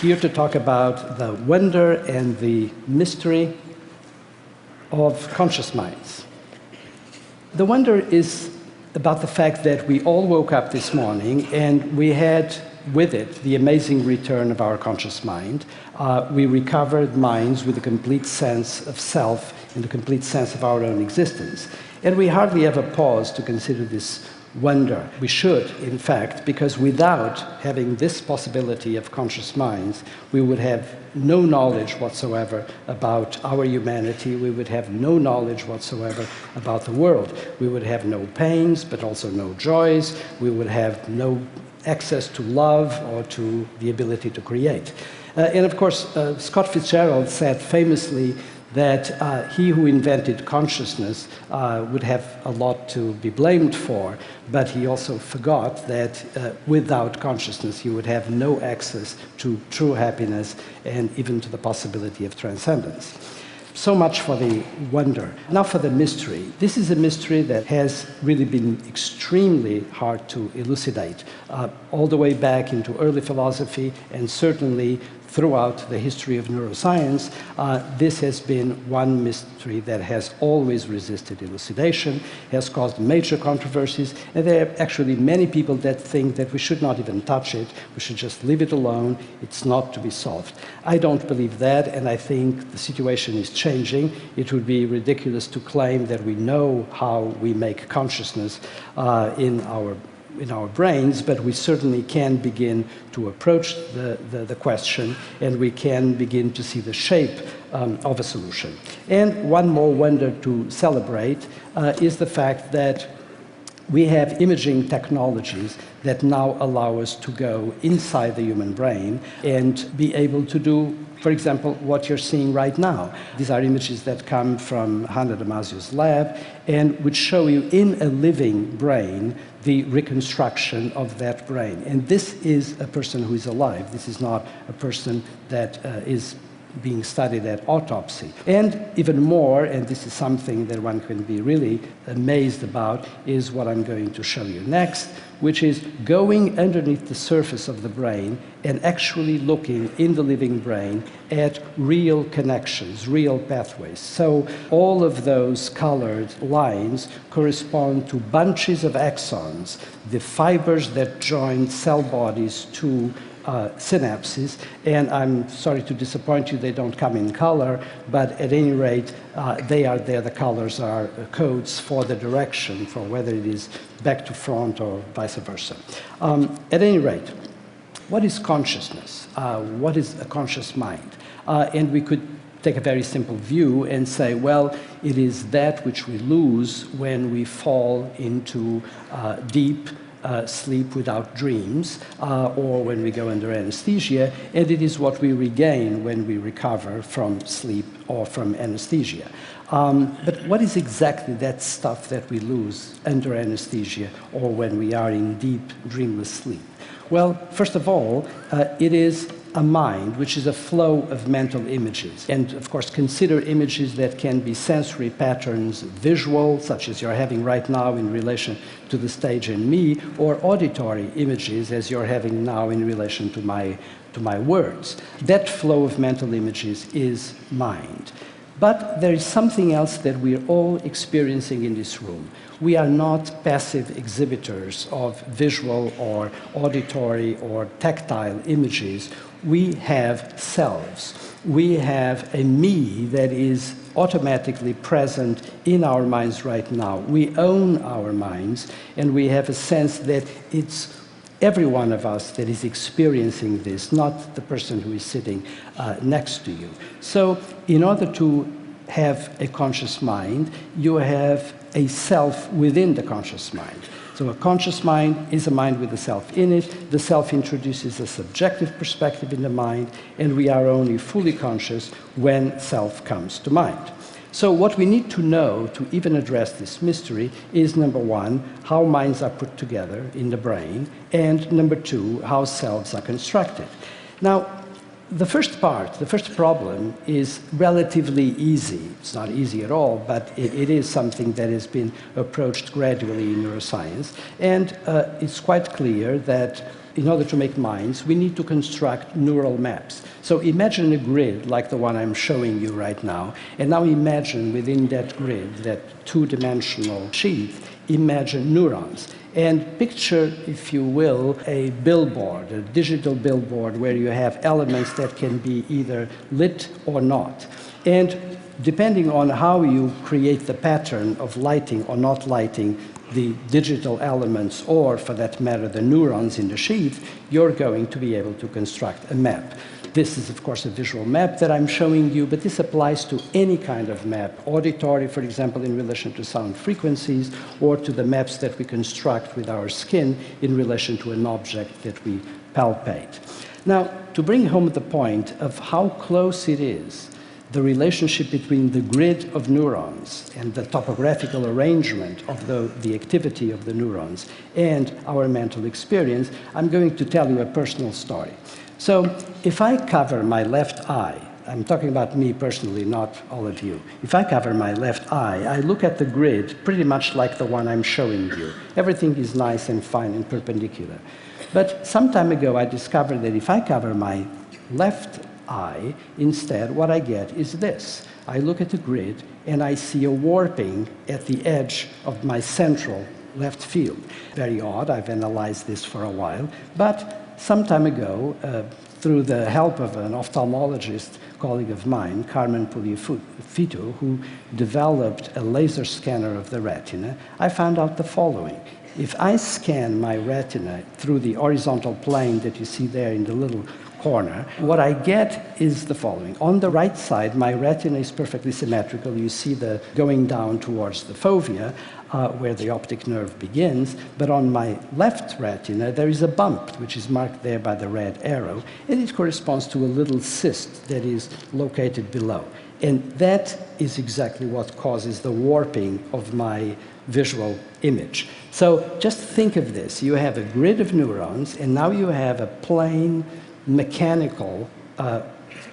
Here to talk about the wonder and the mystery of conscious minds. The wonder is about the fact that we all woke up this morning and we had with it the amazing return of our conscious mind. We recovered minds with a complete sense of self and a complete sense of our own existence. And we hardly ever pause to consider this wonder. We should, in fact, because without having this possibility of conscious minds, we would have no knowledge whatsoever about our humanity. We would have no knowledge whatsoever about the world. We would have no pains, but also no joys. We would have no access to love or to the ability to create. And of course, Scott Fitzgerald said famously that he who invented consciousness would have a lot to be blamed for, but he also forgot that without consciousness you would have no access to true happiness and even to the possibility of transcendence. So much for the wonder. Now for the mystery. This is a mystery that has really been extremely hard to elucidate, all the way back into early philosophy and certainly throughout the history of neuroscience. This has been one mystery that has always resisted elucidation, has caused major controversies, and there are actually many people that think that we should not even touch it, we should just leave it alone, it's not to be solved. I don't believe that, and I think the situation is changing. It would be ridiculous to claim that we know how we make consciousness in our brains, but we certainly can begin to approach the question, and we can begin to see the shape of a solution. And one more wonder to celebrate is the fact that we have imaging technologies that now allow us to go inside the human brain and be able to do, for example, what you're seeing right now. These are images that come from Hannah Damasio's lab and which show you in a living brain the reconstruction of that brain. And this is a person who is alive. This is not a person that is being studied at autopsy. And even more, and this is something that one can be really amazed about, is what I'm going to show you next, which is going underneath the surface of the brain and actually looking in the living brain at real connections, real pathways. So all of those colored lines correspond to bunches of axons, the fibers that join cell bodies to synapses, and I'm sorry to disappoint you, they don't come in color, but at any rate, they are there. The colors are codes for the direction, for whether it is back to front or vice versa. At any rate, what is consciousness? What is a conscious mind? And we could take a very simple view and say, well, it is that which we lose when we fall into deep sleep without dreams, or when we go under anesthesia, and it is what we regain when we recover from sleep or from anesthesia. But what is exactly that stuff that we lose under anesthesia or when we are in deep, dreamless sleep? Well, first of all, it is a mind, which is a flow of mental images. And of course, consider images that can be sensory patterns, visual, such as you're having right now in relation to the stage and me, or auditory images, as you're having now in relation to my words. That flow of mental images is mind. But there is something else that we're all experiencing in this room. We are not passive exhibitors of visual or auditory or tactile images. We have selves. We have a me that is automatically present in our minds right now. We own our minds, and we have a sense that it's every one of us that is experiencing this, not the person who is sitting next to you. So in order to have a conscious mind, you have a self within the conscious mind. So a conscious mind is a mind with a self in it. The self introduces a subjective perspective in the mind, and we are only fully conscious when self comes to mind. So what we need to know to even address this mystery is, number one, how minds are put together in the brain, and number two, how selves are constructed. Now, the first problem, is relatively easy. It's not easy at all, but it is something that has been approached gradually in neuroscience. And it's quite clear that in order to make minds, we need to construct neural maps. So imagine a grid like the one I'm showing you right now, and now imagine within that grid, that two-dimensional sheath, imagine neurons. And picture, if you will, a billboard, a digital billboard, where you have elements that can be either lit or not. And depending on how you create the pattern of lighting or not lighting the digital elements, or for that matter, the neurons in the sheath, you're going to be able to construct a map. This is, of course, a visual map that I'm showing you, but this applies to any kind of map, auditory, for example, in relation to sound frequencies, or to the maps that we construct with our skin in relation to an object that we palpate. Now, to bring home the point of how close it is, the relationship between the grid of neurons and the topographical arrangement of the activity of the neurons and our mental experience, I'm going to tell you a personal story. So if I cover my left eye, I'm talking about me personally, not all of you. If I cover my left eye, I look at the grid pretty much like the one I'm showing you. Everything is nice and fine and perpendicular. But some time ago, I discovered that if I cover my left eye, instead, what I get is this. I look at the grid, and I see a warping at the edge of my central left field. Very odd. I've analyzed this for a while. But some time ago, through the help of an ophthalmologist colleague of mine, Carmen Puliafito, who developed a laser scanner of the retina, I found out the following. If I scan my retina through the horizontal plane that you see there in the little corner, what I get is the following. On the right side, my retina is perfectly symmetrical. You see the going down towards the fovea, where the optic nerve begins, but on my left retina, there is a bump, which is marked there by the red arrow, and it corresponds to a little cyst that is located below. And that is exactly what causes the warping of my visual image. So just think of this. You have a grid of neurons, and now you have a plain mechanical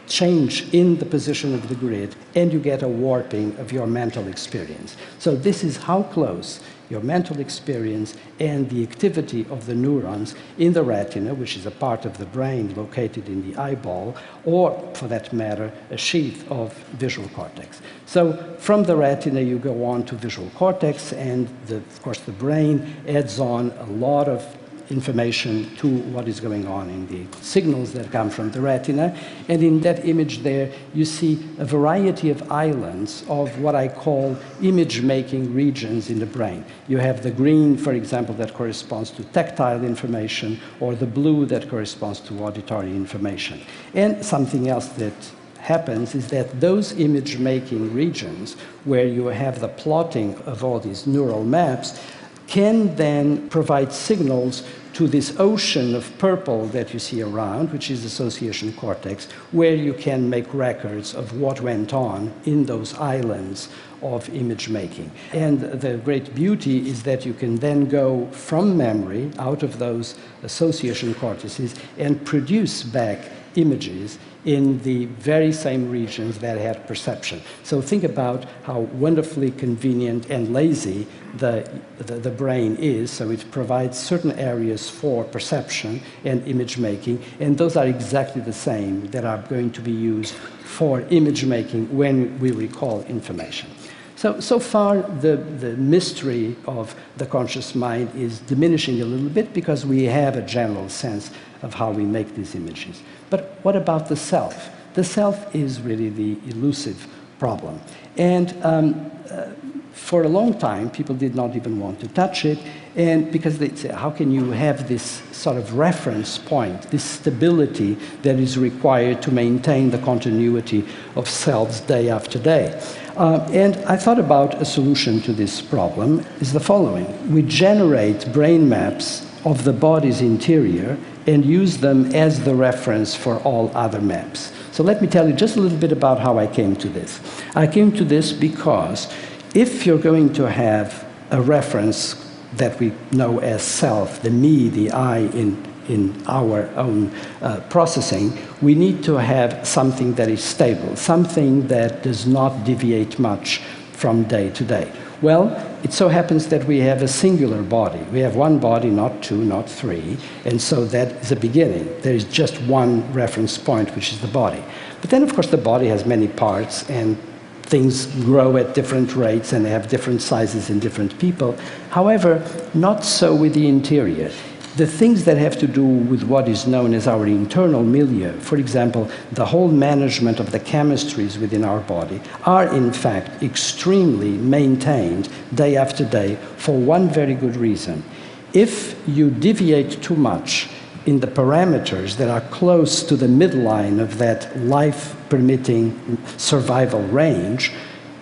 change in the position of the grid, and you get a warping of your mental experience. So this is how close your mental experience and the activity of the neurons in the retina, which is a part of the brain located in the eyeball, or, for that matter, a sheath of visual cortex. So from the retina, you go on to visual cortex, and of course the brain adds on a lot of information to what is going on in the signals that come from the retina. And in that image there, you see a variety of islands of what I call image-making regions in the brain. You have the green, for example, that corresponds to tactile information, or the blue that corresponds to auditory information. And something else that happens is that those image-making regions, where you have the plotting of all these neural maps, can then provide signals to this ocean of purple that you see around, which is association cortex, where you can make records of what went on in those islands of image making. And the great beauty is that you can then go from memory out of those association cortices and produce back images in the very same regions that had perception. So think about how wonderfully convenient and lazy the brain is. So it provides certain areas for perception and image making, and those are exactly the same that are going to be used for image making when we recall information. So far, the mystery of the conscious mind is diminishing a little bit because we have a general sense of how we make these images. But what about the self? The self is really the elusive problem. And for a long time, people did not even want to touch it, and because they say, how can you have this sort of reference point, this stability that is required to maintain the continuity of selves day after day? And I thought about a solution to this problem is the following. We generate brain maps of the body's interior, and use them as the reference for all other maps. So let me tell you just a little bit about how I came to this. I came to this because if you're going to have a reference that we know as self, the me, the I in our own processing, we need to have something that is stable, something that does not deviate much from day to day. Well, it so happens that we have a singular body. We have one body, not two, not three, and so that is a beginning. There is just one reference point, which is the body. But then, of course, the body has many parts, and things grow at different rates, and they have different sizes in different people. However, not so with the interior. The things that have to do with what is known as our internal milieu, for example, the whole management of the chemistries within our body, are in fact extremely maintained day after day for one very good reason. If you deviate too much in the parameters that are close to the midline of that life-permitting survival range,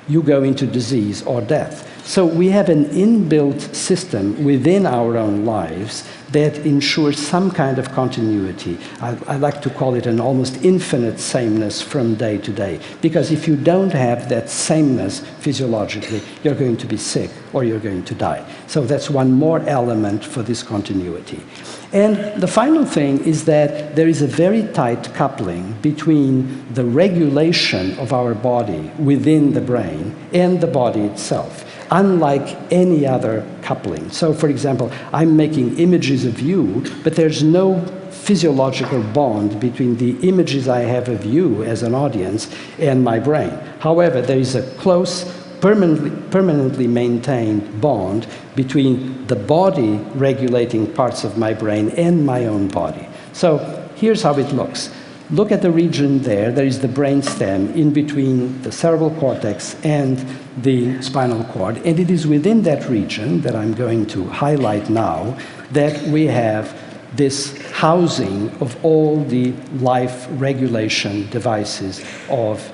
you go into disease or death. So we have an inbuilt system within our own lives that ensures some kind of continuity. I like to call it an almost infinite sameness from day to day. Because if you don't have that sameness physiologically, you're going to be sick or you're going to die. So that's one more element for this continuity. And the final thing is that there is a very tight coupling between the regulation of our body within the brain and the body itself, unlike any other coupling. So, for example, I'm making images of you, but there's no physiological bond between the images I have of you as an audience and my brain. However, there is a close, permanently maintained bond between the body regulating parts of my brain and my own body. So here's how it looks. Look at the region there. There is the brainstem in between the cerebral cortex and the spinal cord. And it is within that region that I'm going to highlight now that we have this housing of all the life regulation devices of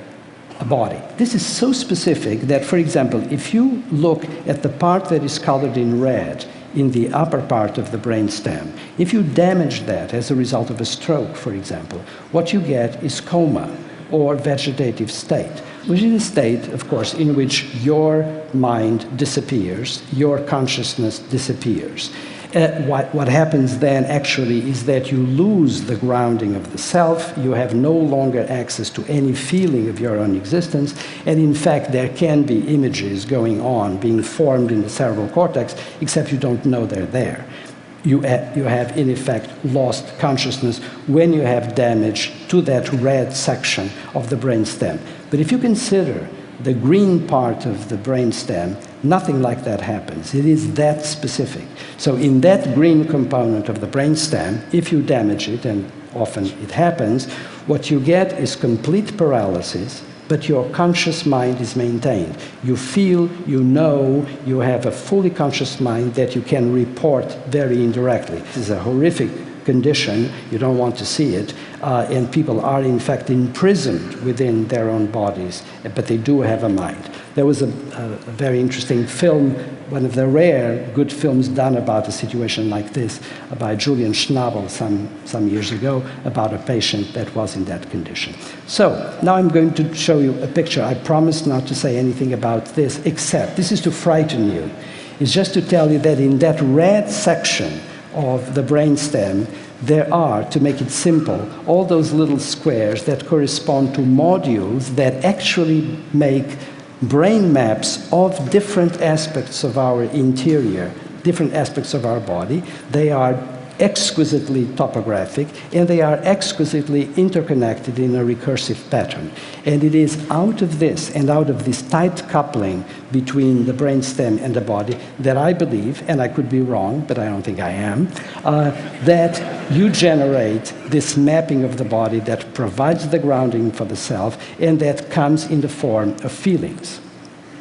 a body. This is so specific that, for example, if you look at the part that is colored in red in the upper part of the brainstem, if you damage that as a result of a stroke, for example, what you get is coma or vegetative state, which is a state, of course, in which your mind disappears, your consciousness disappears. What happens then actually is that you lose the grounding of the self, you have no longer access to any feeling of your own existence, and in fact there can be images going on, being formed in the cerebral cortex, except you don't know they're there. You have in effect lost consciousness when you have damage to that red section of the brainstem. But if you consider the green part of the brainstem, nothing like that happens. It is that specific. So in that green component of the brainstem, if you damage it, and often it happens, what you get is complete paralysis, but your conscious mind is maintained. You feel, you know, you have a fully conscious mind that you can report very indirectly. This is a horrific condition, you don't want to see it, and people are in fact imprisoned within their own bodies, but they do have a mind. There was a very interesting film, one of the rare good films done about a situation like this, by Julian Schnabel some years ago, about a patient that was in that condition. So, now I'm going to show you a picture. I promised not to say anything about this, except, this is to frighten you. It's just to tell you that in that red section of the brainstem, there are, to make it simple, all those little squares that correspond to modules that actually make brain maps of different aspects of our interior, different aspects of our body. They are exquisitely topographic, and they are exquisitely interconnected in a recursive pattern. And it is out of this, and out of this tight coupling between the brainstem and the body, that I believe, and I could be wrong, but I don't think I am, that you generate this mapping of the body that provides the grounding for the self, and that comes in the form of feelings.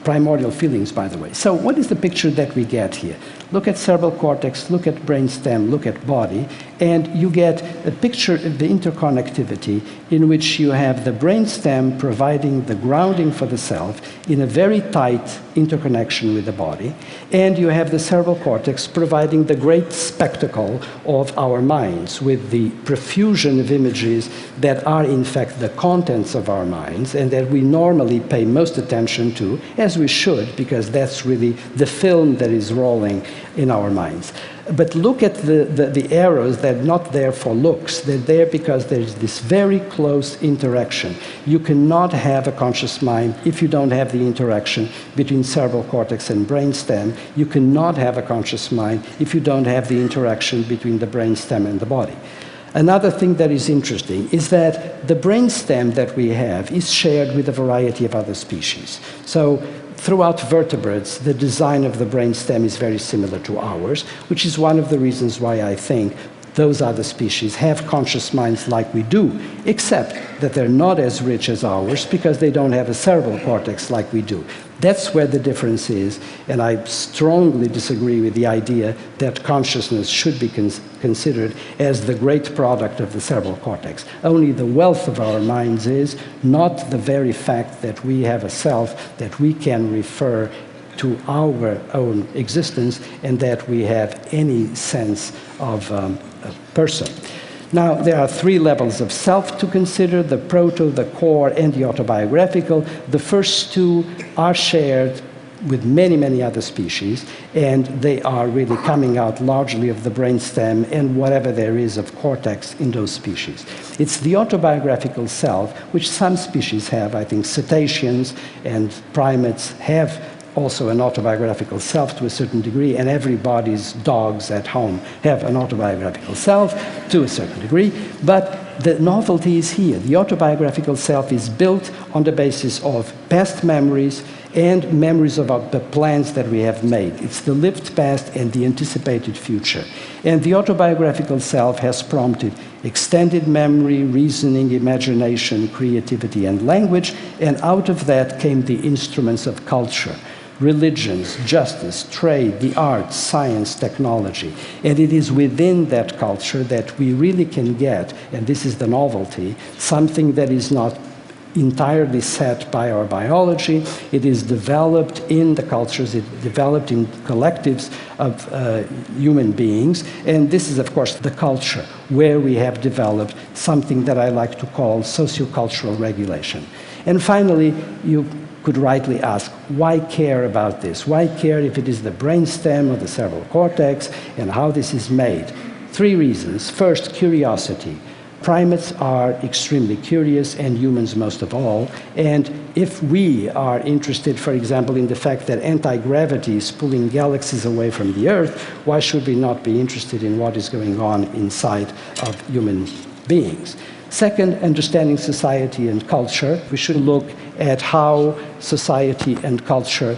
Primordial feelings, by the way. So what is the picture that we get here? Look at cerebral cortex, look at brainstem, look at body, and you get a picture of the interconnectivity in which you have the brainstem providing the grounding for the self in a very tight interconnection with the body, and you have the cerebral cortex providing the great spectacle of our minds with the profusion of images that are in fact the contents of our minds and that we normally pay most attention to, as we should, because that's really the film that is rolling in our minds. But look at the arrows. They're not there for looks. They're there because there's this very close interaction. You cannot have a conscious mind if you don't have the interaction between cerebral cortex and brainstem. You cannot have a conscious mind if you don't have the interaction between the brainstem and the body. Another thing that is interesting is that the brainstem that we have is shared with a variety of other species. So throughout vertebrates, the design of the brainstem is very similar to ours, which is one of the reasons why I think those other species have conscious minds like we do, except that they're not as rich as ours because they don't have a cerebral cortex like we do. That's where the difference is, and I strongly disagree with the idea that consciousness should be considered as the great product of the cerebral cortex. Only the wealth of our minds is, not the very fact that we have a self that we can refer to our own existence and that we have any sense of a person. Now, there are three levels of self to consider: the proto, the core, and the autobiographical. The first two are shared with many, many other species, and they are really coming out largely of the brainstem and whatever there is of cortex in those species. It's the autobiographical self, which some species have. I think cetaceans and primates have also an autobiographical self to a certain degree, and everybody's dogs at home have an autobiographical self to a certain degree. But the novelty is here. The autobiographical self is built on the basis of past memories and memories of the plans that we have made. It's the lived past and the anticipated future. And the autobiographical self has prompted extended memory, reasoning, imagination, creativity, and language, and out of that came the instruments of culture: religions, justice, trade, the arts, science, technology. And it is within that culture that we really can get, and this is the novelty, something that is not entirely set by our biology. It is developed in the cultures, it developed in collectives of human beings. And this is, of course, the culture where we have developed something that I like to call sociocultural regulation. And finally, you could rightly ask, why care about this? Why care if it is the brainstem or the cerebral cortex and how this is made? Three reasons. First, curiosity. Primates are extremely curious, and humans most of all. And if we are interested, for example, in the fact that anti-gravity is pulling galaxies away from the Earth, why should we not be interested in what is going on inside of human beings? Second, understanding society and culture. We should look at how society and culture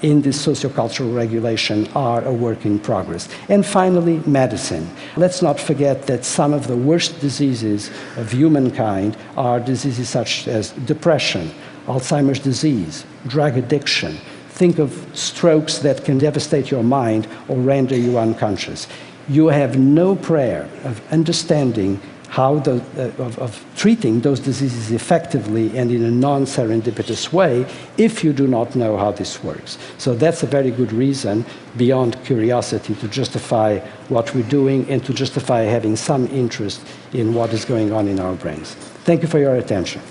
in this sociocultural regulation are a work in progress. And finally, medicine. Let's not forget that some of the worst diseases of humankind are diseases such as depression, Alzheimer's disease, drug addiction. Think of strokes that can devastate your mind or render you unconscious. You have no prayer of understanding how of treating those diseases effectively and in a non-serendipitous way if you do not know how this works. So that's a very good reason, beyond curiosity, to justify what we're doing and to justify having some interest in what is going on in our brains. Thank you for your attention.